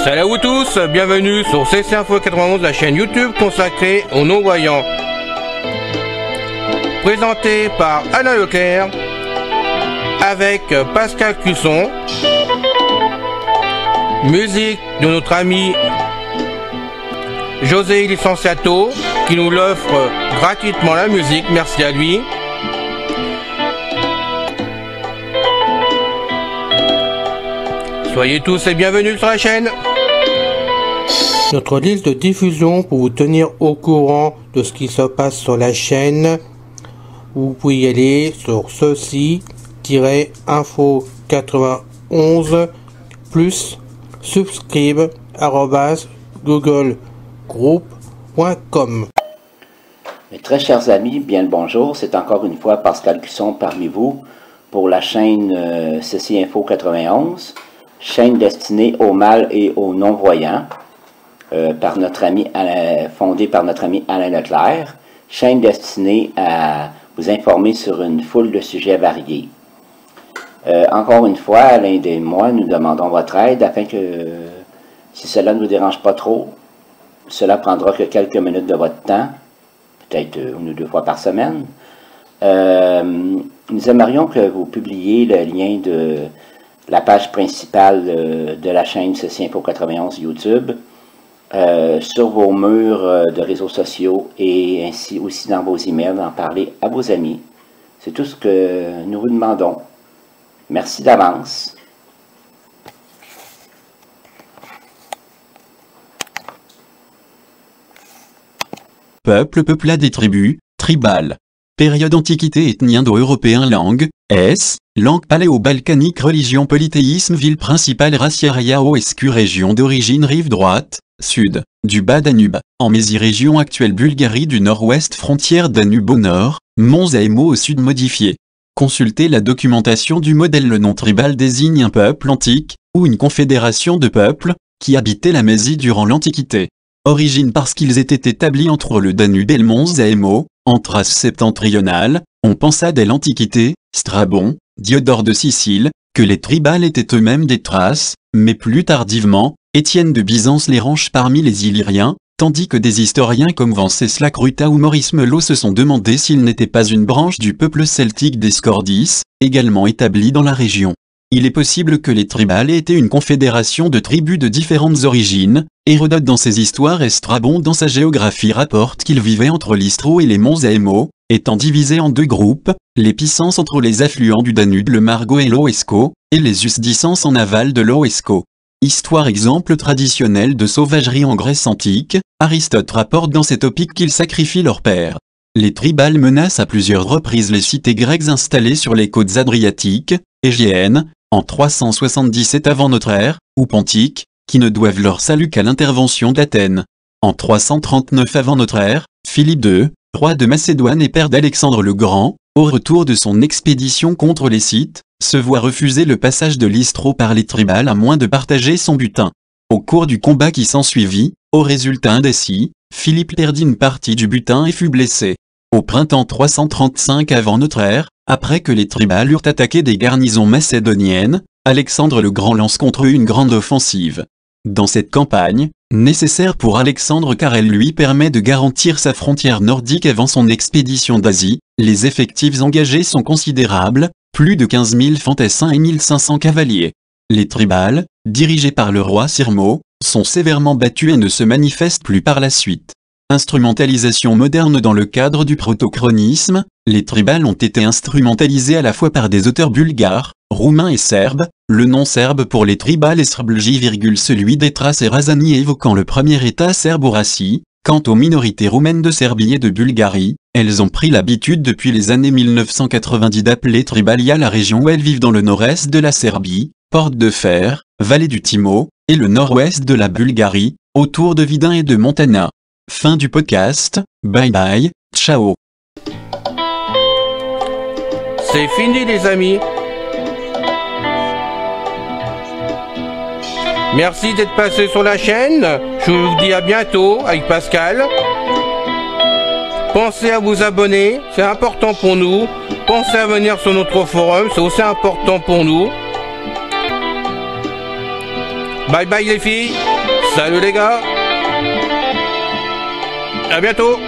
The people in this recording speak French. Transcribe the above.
Salut à vous tous, bienvenue sur CC Info 91, la chaîne YouTube consacrée aux non-voyants. Présenté par Alain Leclerc, avec Pascal Cusson, musique de notre ami José Licenciato, qui nous l'offre gratuitement la musique, merci à lui. Soyez tous et bienvenus sur la chaîne. Notre liste de diffusion pour vous tenir au courant de ce qui se passe sur la chaîne. Vous pouvez y aller sur ceci-info91 plus subscribe@googlegroup.com. Mes très chers amis, bien le bonjour. C'est encore une fois Pascal Cusson parmi vous pour la chaîne Ceci Info 91, chaîne destinée aux mâles et aux non-voyants, fondée par notre ami Alain Leclerc, chaîne destinée à vous informer sur une foule de sujets variés. Encore une fois, Alain et moi, nous demandons votre aide afin que, si cela ne vous dérange pas trop, cela prendra que quelques minutes de votre temps, peut-être une ou deux fois par semaine. Nous aimerions que vous publiez le lien de la page principale de la chaîne Ceci Info 91 YouTube sur vos murs de réseaux sociaux et ainsi aussi dans vos emails, d'en parler à vos amis. C'est tout ce que nous vous demandons. Merci d'avance. Peuple, peuplade et tribu, tribal. Période Antiquité, ethnie indo-européen, langue, langue paléo-balkanique, religion, polythéisme, ville principale, racière, Yaoescu, région d'origine, rive droite, sud, du bas Danube, en Mésie, région actuelle Bulgarie du nord-ouest, frontière Danube au nord, Mons Aemo au sud modifié. Consultez la documentation du modèle. Le nom tribal désigne un peuple antique, ou une confédération de peuples, qui habitaient la Mésie durant l'Antiquité. Origine parce qu'ils étaient établis entre le Danube et le Mons Aemo, en Thrace septentrionale. On pensa dès l'Antiquité, Strabon, Diodore de Sicile, que les tribales étaient eux-mêmes des Thraces, mais plus tardivement, Étienne de Byzance les range parmi les Illyriens, tandis que des historiens comme Venceslas Cruta ou Maurice Melot se sont demandé s'ils n'étaient pas une branche du peuple celtique des Scordis, également établi dans la région. Il est possible que les tribales aient été une confédération de tribus de différentes origines. Hérodote dans ses histoires et Strabon dans sa géographie rapportent qu'ils vivaient entre l'Istro et les monts Aemo, étant divisés en deux groupes, les Pisans entre les affluents du Danube, le Margo et l'Oesco, et les Usdicens en aval de l'Oesco. Histoire exemple traditionnel de sauvagerie en Grèce antique, Aristote rapporte dans ses Topiques qu'ils sacrifient leurs pères. Les tribales menacent à plusieurs reprises les cités grecques installées sur les côtes adriatiques, égéennes, en 377 avant notre ère, ou pontiques, qui ne doivent leur salut qu'à l'intervention d'Athènes. En 339 avant notre ère, Philippe II, roi de Macédoine et père d'Alexandre le Grand, au retour de son expédition contre les Scythes, se voit refuser le passage de l'Istro par les tribales à moins de partager son butin. Au cours du combat qui s'ensuivit, au résultat indécis, Philippe perdit une partie du butin et fut blessé. Au printemps 335 avant notre ère, après que les tribales eurent attaqué des garnisons macédoniennes, Alexandre le Grand lance contre eux une grande offensive. Dans cette campagne, nécessaire pour Alexandre car elle lui permet de garantir sa frontière nordique avant son expédition d'Asie, les effectifs engagés sont considérables, plus de 15 000 fantassins et 1500 cavaliers. Les tribales, dirigés par le roi Sirmo, sont sévèrement battus et ne se manifestent plus par la suite. Instrumentalisation moderne. Dans le cadre du protochronisme, les tribales ont été instrumentalisés à la fois par des auteurs bulgares, roumains et serbes. Le nom serbe pour les tribales est Srblji, celui des Thraces et Razani évoquant le premier état serbo-raci. Quant aux minorités roumaines de Serbie et de Bulgarie, elles ont pris l'habitude depuis les années 1990 d'appeler Tribalia la région où elles vivent dans le nord-est de la Serbie, Porte de Fer, vallée du Timo, et le nord-ouest de la Bulgarie, autour de Vidin et de Montana. Fin du podcast, bye bye, ciao. C'est fini les amis. Merci d'être passé sur la chaîne. Je vous dis à bientôt avec Pascal. Pensez à vous abonner, c'est important pour nous. Pensez à venir sur notre forum, c'est aussi important pour nous. Bye bye les filles. Salut les gars. À bientôt.